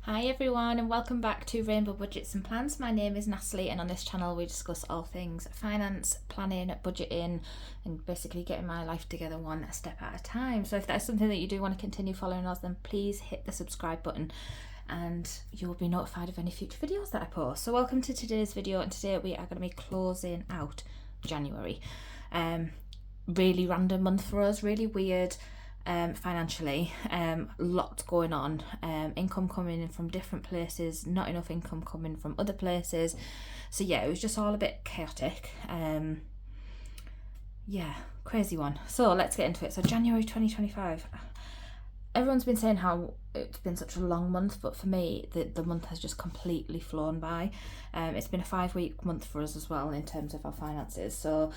Hi everyone and welcome back to Rainbow Budgets and Plans. My name is Natalie and on this channel we discuss all things finance, planning, budgeting and basically getting my life together one step at a time. So if that's something that you do want to continue following us, then please hit the subscribe button and you will be notified of any future videos that I post. So welcome to today's video, and today we are going to be closing out January. Really random month for us, really weird. Financially, lots going on, income coming in from different places, not enough income coming from other places, so yeah, it was just all a bit chaotic. Crazy one. So let's get into it. So January 2025, everyone's been saying how it's been such a long month, but for me the month has just completely flown by. It's been a 5-week month for us as well in terms of our finances, so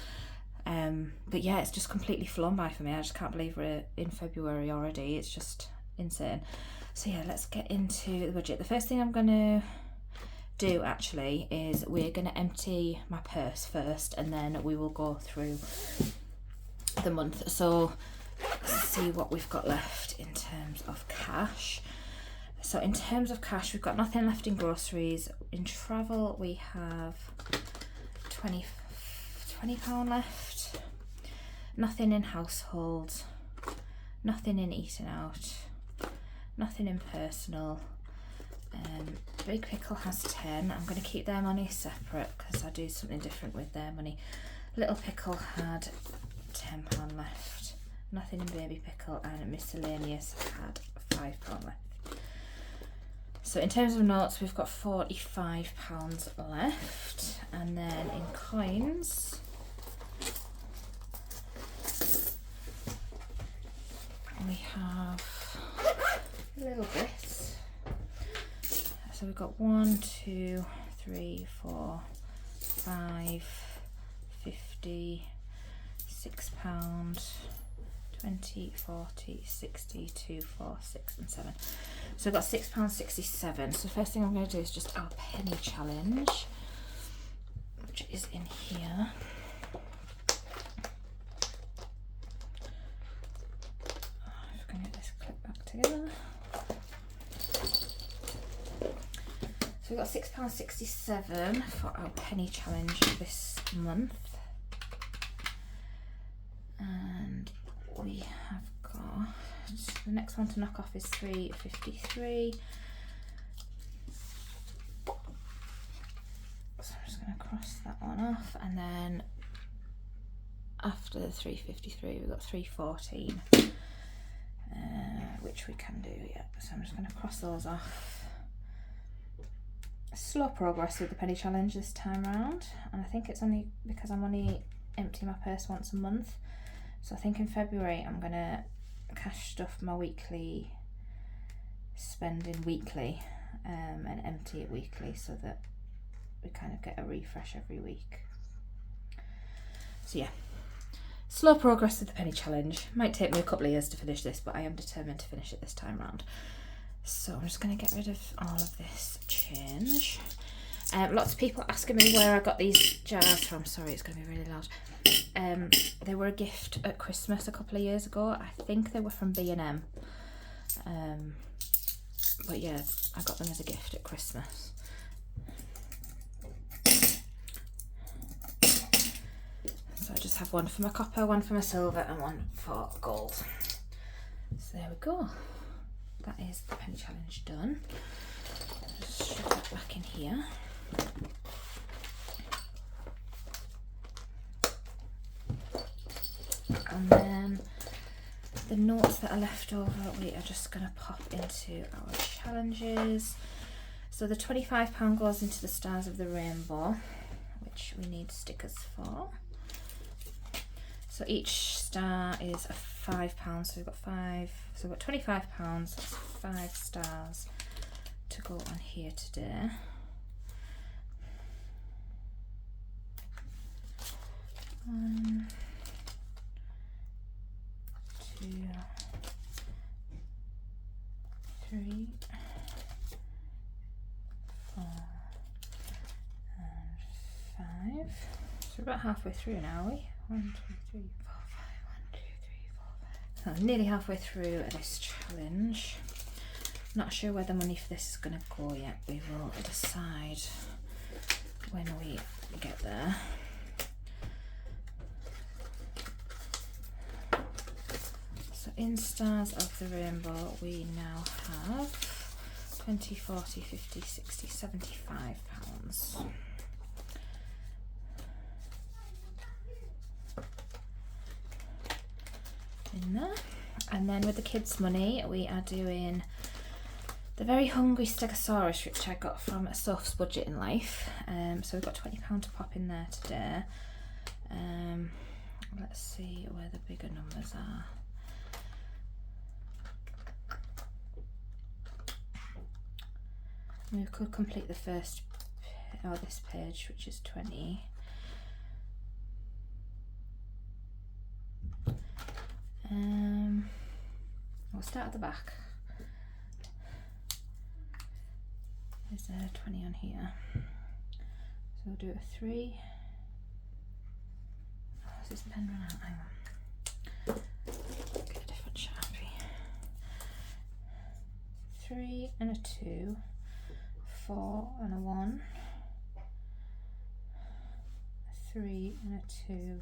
but yeah, it's just completely flown by for me. I just can't believe we're in February already. It's just insane. So yeah, let's get into the budget. The first thing I'm going to do actually is we're going to empty my purse first and then we will go through the month. So let's see what we've got left in terms of cash. So in terms of cash, we've got nothing left in groceries. In travel, we have £20 left. Nothing in household, nothing in eating out, nothing in personal. Big Pickle has 10. I'm going to keep their money separate because I do something different with their money. Little Pickle had £10 left. Nothing in Baby Pickle, and Miscellaneous had £5 left. So in terms of notes, we've got £45 left, and then in coins we have a little bit. So we've got 1, 2, 3, 4, 5, 50, £6, 20, 40, 60, 2, 4, 6 and 7. So we've got £6.67. So the first thing I'm going to do is just our penny challenge, which is in here. Get this clip back together. So we've got £6.67 for our penny challenge this month, and we have got the next one to knock off is £3.53. So I'm just going to cross that one off, and then after the £3.53 we've got £3.14. Which we can do, yeah. So I'm just going to cross those off. Slow progress with the penny challenge this time round, and I think it's only because I'm only emptying my purse once a month. So I think in February I'm going to cash stuff my weekly spending weekly, and empty it weekly so that we kind of get a refresh every week. So yeah. Slow progress with the penny challenge. Might take me a couple of years to finish this, but I am determined to finish it this time round. So I'm just going to get rid of all of this change. Lots of people asking me where I got these jars from. Sorry, it's going to be really loud. They were a gift at Christmas a couple of years ago. I think they were from B&M. But yeah, I got them as a gift at Christmas. So I just have one for my copper, one for my silver and one for gold. So there we go. That is the penny challenge done. Just shove that back in here. And then the notes that are left over we are just going to pop into our challenges. So the £25 goes into the Stars of the Rainbow, which we need stickers for. So each star is a £5, so we've got 5. So we've got £25, 5 stars to go on here today. One, 2, 3, 4, and 5. So we're about halfway through now, are we? 1, 2, 3, 4, 5. 1, 2, 3, 4, 5. So I'm nearly halfway through this challenge. not sure where the money for this is going to go yet. We will decide when we get there. So in Stars of the Rainbow we now have 20, 40, 50, 60, 75 pounds. In there. And then with the kids' money we are doing the Very Hungry Stegosaurus, which I got from Sophs Budget in Life. So we've got £20 to pop in there today. Let's see where the bigger numbers are. We could complete the first, or this page, which is 20. We'll start at the back. Is there 20 on here? So we'll do a 3. Oh, is this pen run out? Hang on. Get a different Sharpie. 3 and a 2. 4 and a 1. 3 and a 2.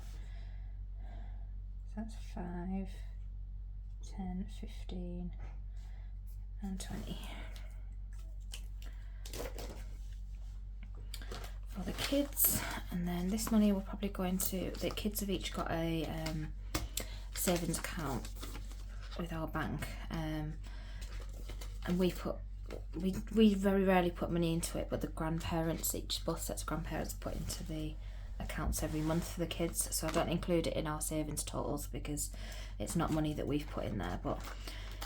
So that's 5, 10, 15 and 20. For the kids, and then this money will probably go into, the kids have each got a savings account with our bank, and we very rarely put money into it, but the grandparents, both sets of grandparents put into the accounts every month for the kids, so I don't include it in our savings totals because it's not money that we've put in there. But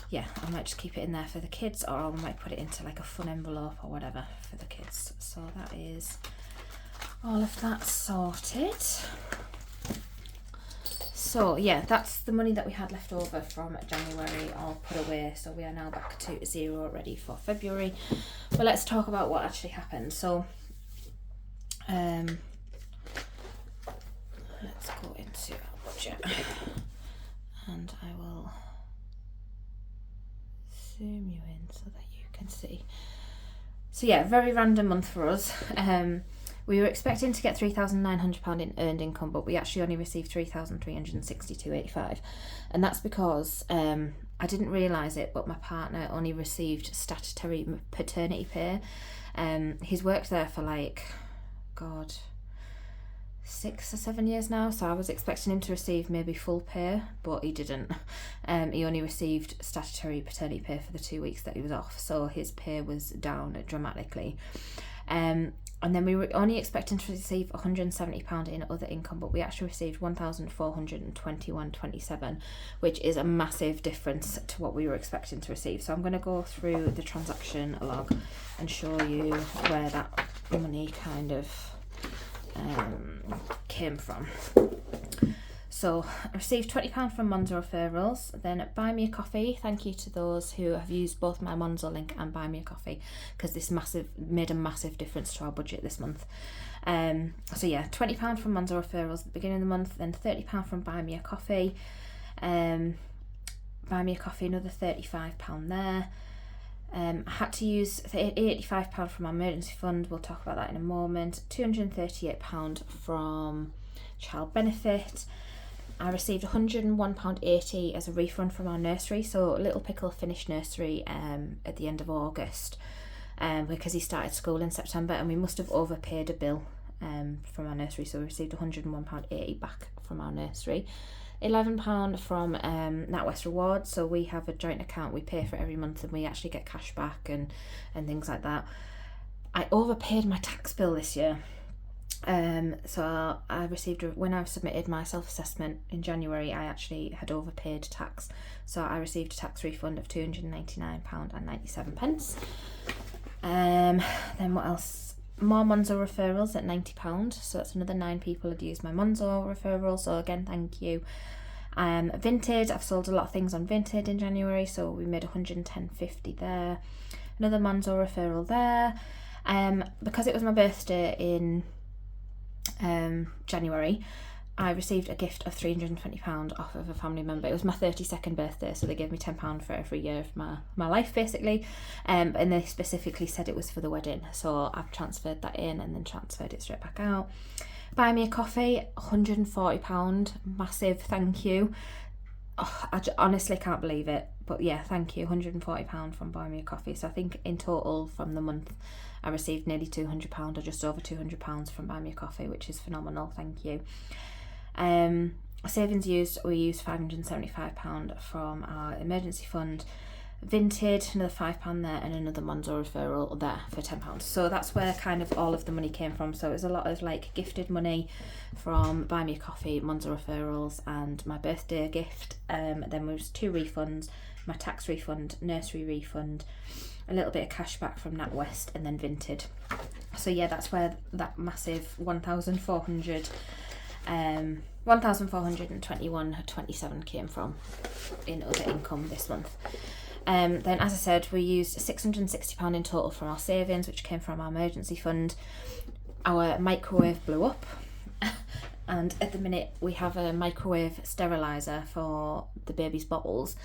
yeah, I might just keep it in there for the kids, or I might put it into like a fun envelope or whatever for the kids. So that is all of that sorted. So yeah, that's the money that we had left over from January all put away. So we are now back to 0 ready for February. But let's talk about what actually happened. So let's go into our budget, and I will zoom you in so that you can see. So yeah, very random month for us. We were expecting to get £3,900 in earned income, but we actually only received £3,362.85, and that's because I didn't realise it, but my partner only received statutory paternity pay. He's worked there for like, God, 6 or 7 years now, so I was expecting him to receive maybe full pay, but he didn't. He only received statutory paternity pay for the 2 weeks that he was off, so his pay was down dramatically. And then we were only expecting to receive £170 in other income, but we actually received £1,421.27, which is a massive difference to what we were expecting to receive. So I'm going to go through the transaction log and show you where that money kind of came from. So I received £20 from Monzo referrals. Then at Buy Me a Coffee, thank you to those who have used both my Monzo link and Buy Me a Coffee, because this made a massive difference to our budget this month. So yeah, £20 from Monzo referrals at the beginning of the month, then £30 from Buy Me a Coffee. Buy Me a Coffee, another £35 there. I had to use £85 from our emergency fund. We'll talk about that in a moment. £238 from child benefit. I received £101.80 as a refund from our nursery. So Little Pickle finished nursery at the end of August because he started school in September, and we must have overpaid a bill from our nursery, so we received £101.80 back from our nursery. £11 from NatWest Rewards, so we have a joint account, we pay for it every month and we actually get cash back and things like that. I overpaid my tax bill this year. So I received, when I submitted my self-assessment in January, I actually had overpaid tax, so I received a tax refund of £299.97. Then what else? More Monzo referrals at £90, so that's another 9 people had used my Monzo referral, so again, thank you. Vinted, I've sold a lot of things on Vinted in January, so we made £110.50 there. Another Monzo referral there. Because it was my birthday in January, I received a gift of £320 off of a family member. It was my 32nd birthday, so they gave me £10 for every year of my life, basically. And they specifically said it was for the wedding, so I've transferred that in and then transferred it straight back out. Buy Me a Coffee, £140, massive thank you. Oh, I honestly can't believe it, but yeah, thank you, £140 from Buy Me a Coffee. So I think in total from the month I received nearly £200 or just over £200 from Buy Me a Coffee, which is phenomenal, thank you. Savings used, we used £575 from our emergency fund. Vinted, another £5 there, and another Monzo referral there for £10. So that's where kind of all of the money came from. So it was a lot of like gifted money from Buy Me a Coffee, Monzo referrals, and my birthday gift. Then there was 2 refunds, my tax refund, nursery refund, a little bit of cash back from NatWest, and then Vinted. So yeah, that's where that massive 1,421.27 came from in other income this month. Then, as I said, we used £660 in total from our savings, which came from our emergency fund. Our microwave blew up, and at the minute we have a microwave steriliser for the baby's bottles.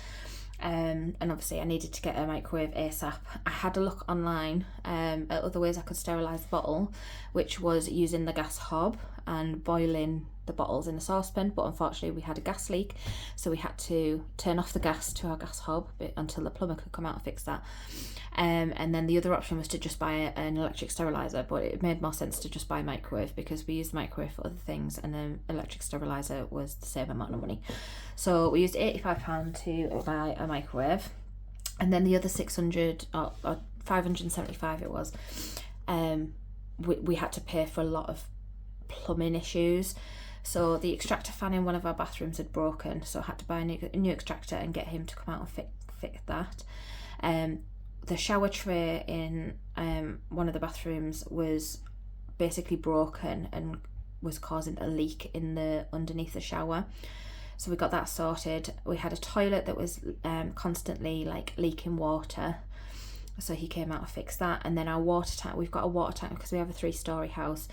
And obviously I needed to get a microwave ASAP. I had a look online at other ways I could sterilise the bottle, which was using the gas hob and boiling the bottles in a saucepan, but unfortunately we had a gas leak, so we had to turn off the gas to our gas hob until the plumber could come out and fix that. And then the other option was to just buy an electric steriliser, but it made more sense to just buy a microwave because we use the microwave for other things, and an electric steriliser was the same amount of money. So we used £85 to buy a microwave, and then the other 600 or 575 it was, we had to pay for a lot of plumbing issues. So the extractor fan in one of our bathrooms had broken, so I had to buy a new extractor and get him to come out and fix that. The shower tray in one of the bathrooms was basically broken and was causing a leak in the underneath the shower. So we got that sorted. We had a toilet that was constantly like leaking water, so he came out and fixed that. And then our water tank, we've got a water tank because we have a 3-storey house.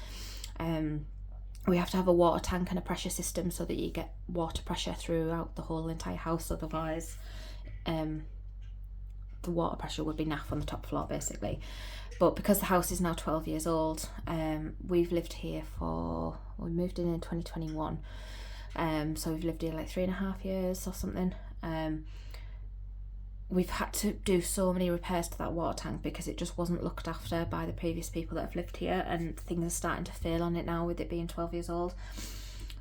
We have to have a water tank and a pressure system so that you get water pressure throughout the whole entire house, otherwise the water pressure would be naff on the top floor basically. But because the house is now 12 years old, we've lived here we moved in 2021, so we've lived here like 3.5 years or something. We've had to do so many repairs to that water tank because it just wasn't looked after by the previous people that have lived here, and things are starting to fail on it now with it being 12 years old.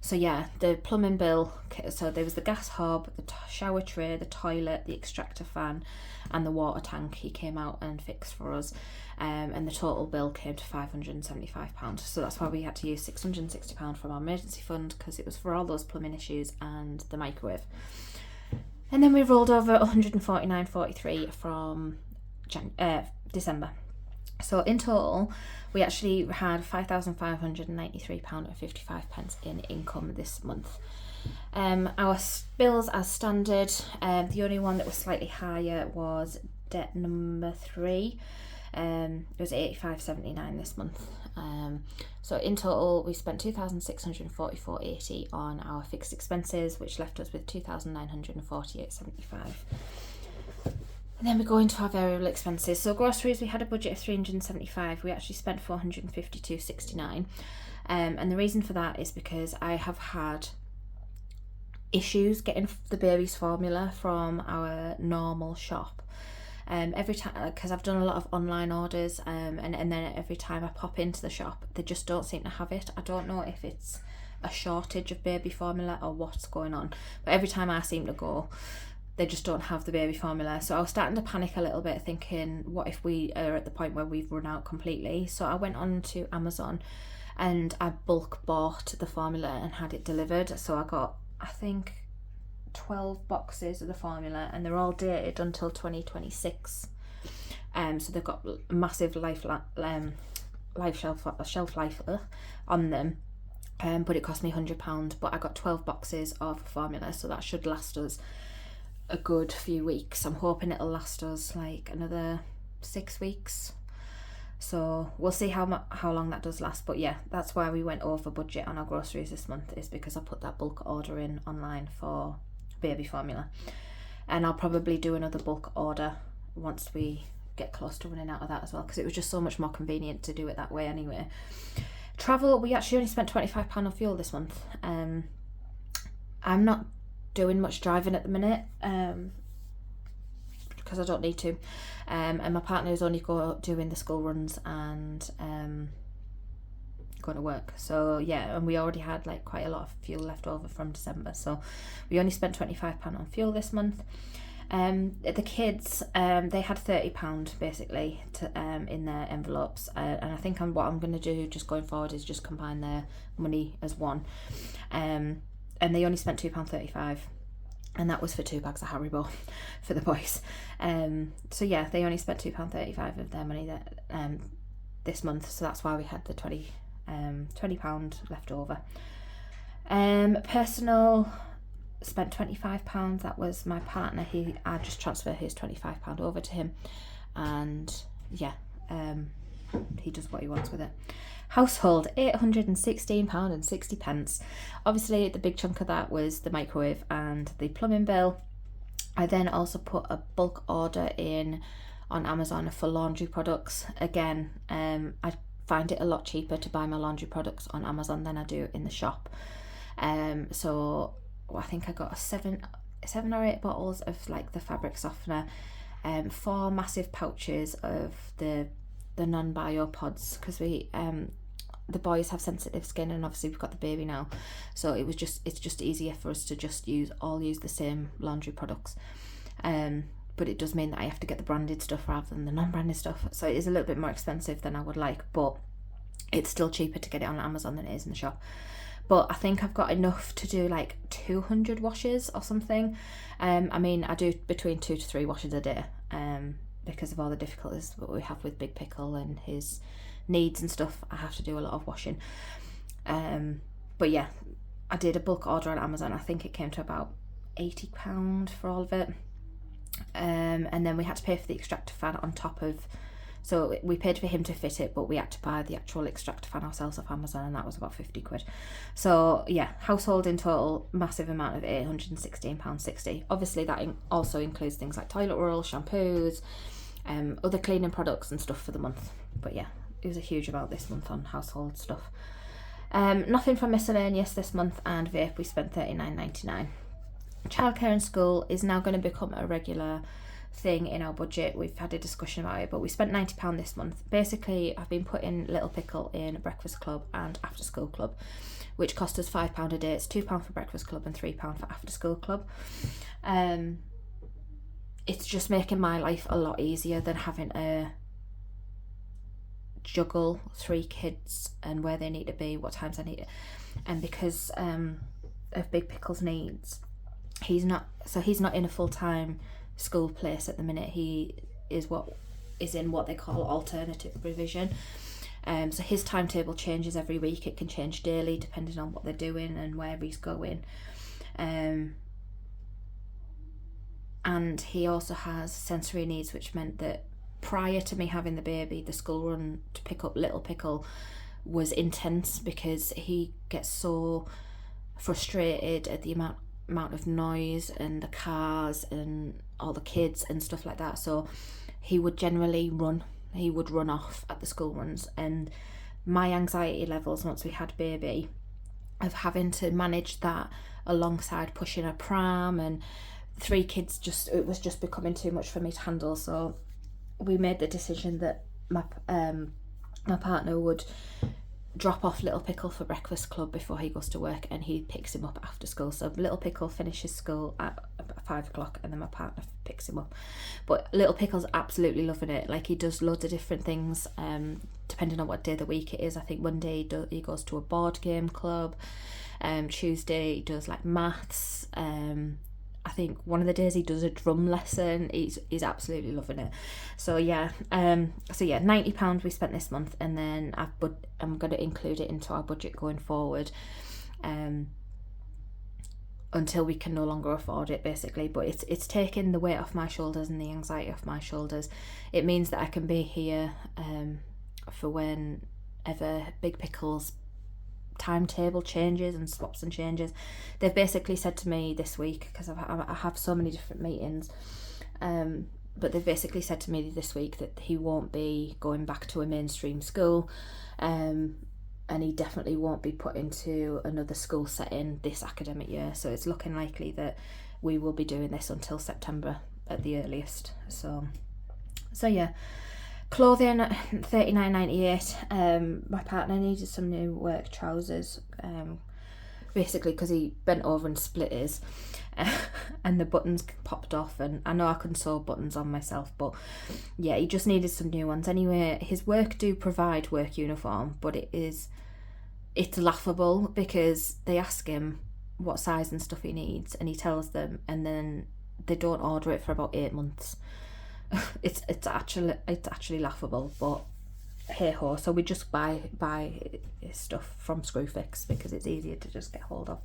So yeah, the plumbing bill, so there was the gas hob, the shower tray, the toilet, the extractor fan, and the water tank he came out and fixed for us, and the total bill came to £575. So that's why we had to use £660 from our emergency fund, because it was for all those plumbing issues and the microwave. And then we rolled over £149.43 from December. So in total, we actually had £5,593.55 in income this month. Our bills as standard, the only one that was slightly higher was debt number 3. It was £85.79 this month. So in total, we spent £2,644.80 on our fixed expenses, which left us with £2,948.75. And then we go into our variable expenses. So groceries, we had a budget of £375. We actually spent £452.69. And the reason for that is because I have had issues getting the baby's formula from our normal shop. Every time, because I've done a lot of online orders, and then every time I pop into the shop, they just don't seem to have it. I don't know if it's a shortage of baby formula or what's going on, but every time I seem to go, they just don't have the baby formula. So I was starting to panic a little bit, thinking, what if we are at the point where we've run out completely? So I went on to Amazon and I bulk bought the formula and had it delivered. So I got, I think, 12 boxes of the formula, and they're all dated until 2026. So they've got massive shelf life on them. But it cost me £100. But I got 12 boxes of formula, so that should last us a good few weeks. I'm hoping it'll last us like another 6 weeks. So we'll see how long that does last. But yeah, that's why we went over budget on our groceries this month, is because I put that bulk order in online for baby formula. And I'll probably do another bulk order once we get close to running out of that as well, because it was just so much more convenient to do it that way anyway. Travel, we actually only spent £25 on fuel this month. I'm not doing much driving at the minute, because I don't need to. And my partner is only doing the school runs and going to work. So yeah, and we already had like quite a lot of fuel left over from December, so we only spent £25 on fuel this month. The kids, they had £30 basically in their envelopes, and I think what I'm going to do just going forward is just combine their money as one, and they only spent £2.35, and that was for 2 bags of Haribo for the boys. So yeah, they only spent £2.35 of their money this month, so that's why we had the £20 left over. Personal, spent £25. That was my partner. I just transfer his £25 over to him, and yeah, he does what he wants with it. Household, £816.60. Obviously the big chunk of that was the microwave and the plumbing bill. I then also put a bulk order in on Amazon for laundry products. Again, I find it a lot cheaper to buy my laundry products on Amazon than I do in the shop. So I think I got 7 or 8 bottles of like the fabric softener, 4 massive pouches of the non-bio pods, because we the boys have sensitive skin, and obviously we've got the baby now, so it's just easier for us to just use the same laundry products. But it does mean that I have to get the branded stuff rather than the non-branded stuff, so it is a little bit more expensive than I would like, but it's still cheaper to get it on Amazon than it is in the shop. But I think I've got enough to do like 200 washes or something. I mean, I do between 2 to 3 washes a day, because of all the difficulties that we have with Big Pickle and his needs and stuff. I have to do a lot of washing. But yeah, I did a bulk order on Amazon. I think it came to about £80 for all of it. And then we had to pay for the extractor fan on top of, so we paid for him to fit it, but we had to buy the actual extractor fan ourselves off Amazon, and that was about £50. So yeah, household in total, massive amount of £816.60. Obviously that also includes things like toilet roll, shampoos, other cleaning products and stuff for the month. But yeah, it was a huge amount this month on household stuff. Nothing from miscellaneous this month, and vape we spent £39.99. Childcare and school is now going to become a regular thing in our budget. We've had a discussion about it, but we spent £90 this month. Basically, I've been putting Little Pickle in Breakfast Club and After School Club, which cost us £5 a day. It's £2 for Breakfast Club and £3 for After School Club. It's just making my life a lot easier than having to juggle 3 kids and where they need to be, what times I need it. And because of Big Pickle's needs, he's not in a full-time school place at the minute. He is in what they call alternative provision. So his timetable changes every week. It can change daily depending on what they're doing and where he's going. And he also has sensory needs, which meant that prior to me having the baby, the school run to pick up Little Pickle was intense, because he gets so frustrated at the amount of noise and the cars and all the kids and stuff like that. So he would generally run off at the school runs, and my anxiety levels once we had baby of having to manage that alongside pushing a pram and 3 kids, it was just becoming too much for me to handle. So we made the decision that my partner would drop off Little Pickle for Breakfast Club before he goes to work, and he picks him up after school. So Little Pickle finishes school at 5 o'clock, and then my partner picks him up. But Little Pickle's absolutely loving it. Like, he does loads of different things depending on what day of the week it is. I think Monday he goes to a board game club. Tuesday he does like maths. I think one of the days he does a drum lesson. He's absolutely loving it. So yeah, £90 we spent this month, and then I'm going to include it into our budget going forward, until we can no longer afford it, basically. But it's taking the weight off my shoulders and the anxiety off my shoulders. It means that I can be here for whenever Big Pickle's timetable changes and swaps and changes. They've basically said to me this week, because I have so many different meetings, but they've basically said to me this week that he won't be going back to a mainstream school, and he definitely won't be put into another school setting this academic year. So it's looking likely that we will be doing this until September at the earliest. So yeah. Clothing at $39.98. My partner needed some new work trousers, basically because he bent over and split his, and the buttons popped off, and I know I couldn't sew buttons on myself, but yeah, he just needed some new ones. Anyway, his work do provide work uniform, but it's laughable because they ask him what size and stuff he needs, and he tells them, and then they don't order it for about 8 months. It's actually laughable, but hey ho. So we just buy stuff from Screwfix because it's easier to just get hold of.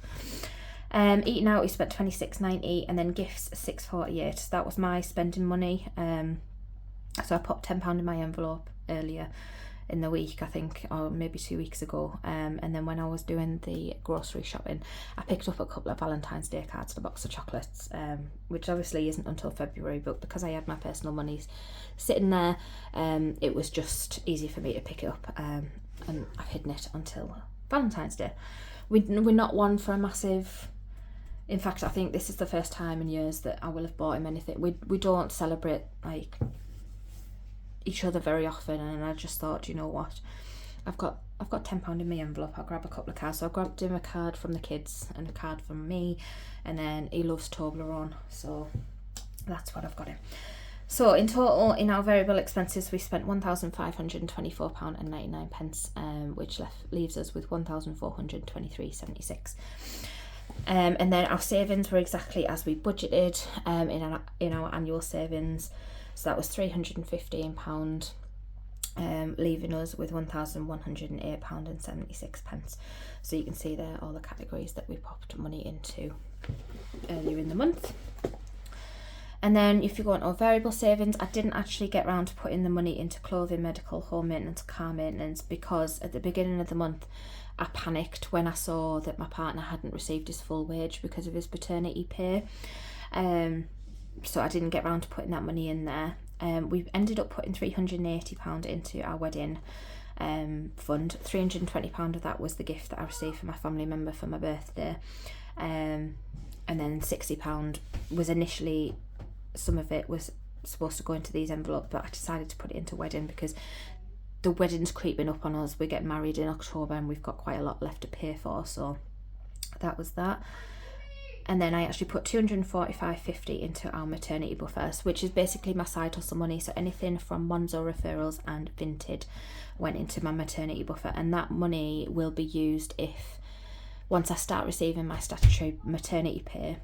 Eating out, we spent $26.90, and then gifts $6.48. So that was my spending money. So I popped £10 in my envelope earlier in the week, I think, or maybe 2 weeks ago. And then when I was doing the grocery shopping, I picked up a couple of Valentine's Day cards and a box of chocolates, which obviously isn't until February, but because I had my personal monies sitting there, it was just easy for me to pick it up, and I've hidden it until Valentine's Day. We're not one for a massive... In fact, I think this is the first time in years that I will have bought him anything. We don't celebrate like each other very often, and I just thought, you know what, I've got £10 in my envelope, I'll grab a couple of cards. So I grabbed him a card from the kids and a card from me, and then he loves Toblerone, so that's what I've got him. So in total, in our variable expenses, we spent £1,524.99, which leaves us with £1,423.76. And then our savings were exactly as we budgeted in our annual savings. So that was £315, leaving us with £1,108.76. So you can see there all the categories that we popped money into earlier in the month. And then if you go on our variable savings, I didn't actually get round to putting the money into clothing, medical, home maintenance, car maintenance, because at the beginning of the month I panicked when I saw that my partner hadn't received his full wage because of his paternity pay. So I didn't get round to putting that money in there. We've ended up putting £380 into our wedding fund. £320 of that was the gift that I received from my family member for my birthday. And then £60 was initially, some of it was supposed to go into these envelopes, but I decided to put it into wedding because the wedding's creeping up on us. We're getting married in October and we've got quite a lot left to pay for, so that was that. And then I actually put £245.50 into our maternity buffers, which is basically my side hustle money. So anything from Monzo referrals and Vinted went into my maternity buffer, and that money will be used once I start receiving my statutory maternity pay.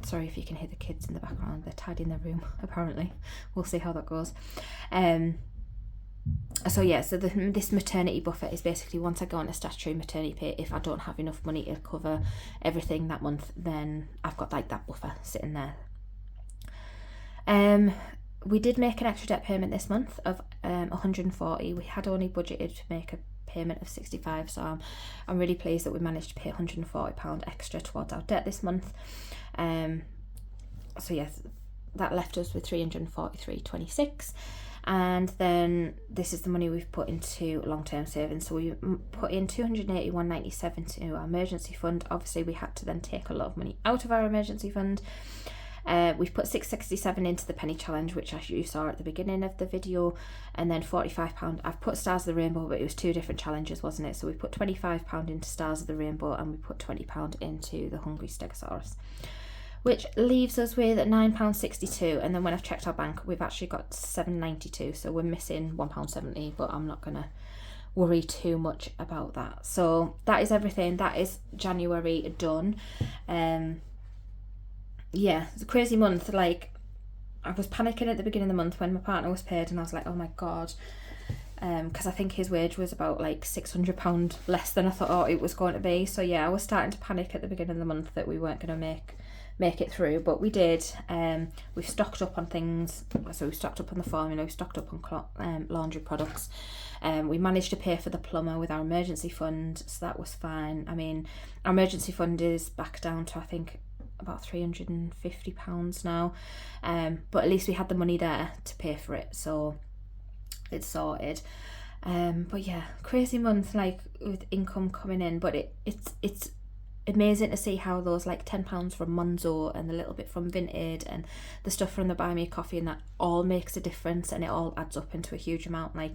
Sorry if you can hear the kids in the background, they're tidying their room apparently. We'll see how that goes. So yeah, so this maternity buffer is basically once I go on a statutory maternity pay, if I don't have enough money to cover everything that month, then I've got like that buffer sitting there. We did make an extra debt payment this month of £140. We had only budgeted to make a payment of £65, so I'm really pleased that we managed to pay £140 extra towards our debt this month. So yes, that left us with £343.26. And then this is the money we've put into long-term savings. So we put in £281.97 to our emergency fund. Obviously we had to then take a lot of money out of our emergency fund. We've put £667 into the penny challenge, which you saw at the beginning of the video, and then £45. I've put Stars of the Rainbow, but it was two different challenges, wasn't it? So we put £25 into Stars of the Rainbow, and we put £20 into the Hungry Stegosaurus, which leaves us with £9.62. And then when I've checked our bank, we've actually got £7.92, so we're missing £1.70, but I'm not gonna worry too much about that. So that is everything. That is January done. Yeah, it's a crazy month. Like, I was panicking at the beginning of the month when my partner was paid, and I was like, oh my god, because I think his wage was about like £600 less than I thought it was going to be. So yeah, I was starting to panic at the beginning of the month that we weren't going to make make it through, but we did. We've stocked up on things, so we stocked up on the farm, we stocked up on laundry products. We managed to pay for the plumber with our emergency fund, so that was fine. I mean, our emergency fund is back down to, I think, about £350 now, but at least we had the money there to pay for it, so it's sorted. But yeah, crazy month, like, with income coming in, but it's amazing to see how those like £10 from Monzo and the little bit from Vinted and the stuff from the Buy Me a Coffee and that all makes a difference, and it all adds up into a huge amount. Like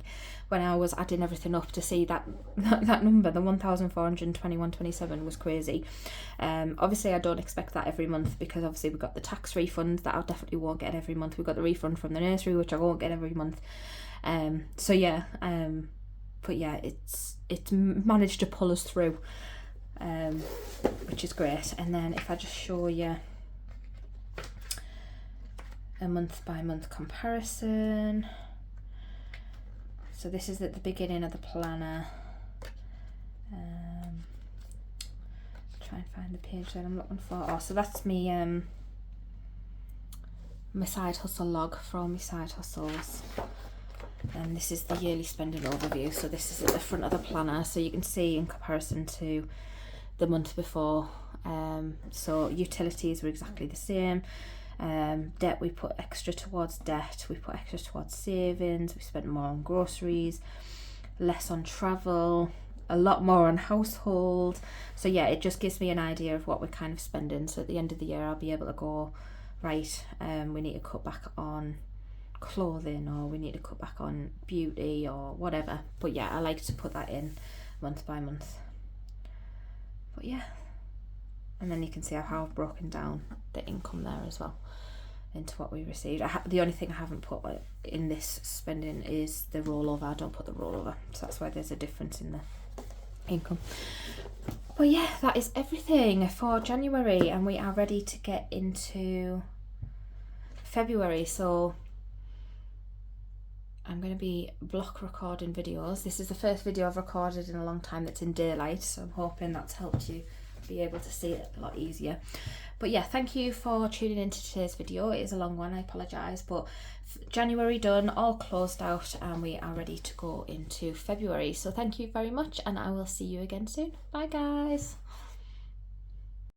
when I was adding everything up to see that number, the 1,421.27 was crazy. Obviously I don't expect that every month, because obviously we've got the tax refund that I definitely won't get every month. We've got the refund from the nursery, which I won't get every month. So yeah, but yeah, it's managed to pull us through, which is great. And then if I just show you a month by month comparison, so this is at the beginning of the planner. Try and find the page that I'm looking for. Oh, so that's me, my side hustle log from my side hustles. And this is the yearly spending overview, so this is at the front of the planner, so you can see in comparison to the month before. So utilities were exactly the same. Debt, we put extra towards debt, we put extra towards savings, we spent more on groceries, less on travel, a lot more on household. So yeah, it just gives me an idea of what we're kind of spending, so at the end of the year I'll be able to go, right, we need to cut back on clothing, or we need to cut back on beauty, or whatever. But yeah, I like to put that in month by month. But yeah, and then you can see how I've broken down the income there as well into what we received. The only thing I haven't put in this spending is the rollover. I don't put the rollover, so that's why there's a difference in the income. But yeah, that is everything for January, and we are ready to get into February. So I'm going to be block recording videos. This is the first video I've recorded in a long time that's in daylight, so I'm hoping that's helped you be able to see it a lot easier. But yeah, thank you for tuning into today's video. It is a long one, I apologise, but January done, all closed out, and we are ready to go into February. So thank you very much, and I will see you again soon. Bye guys.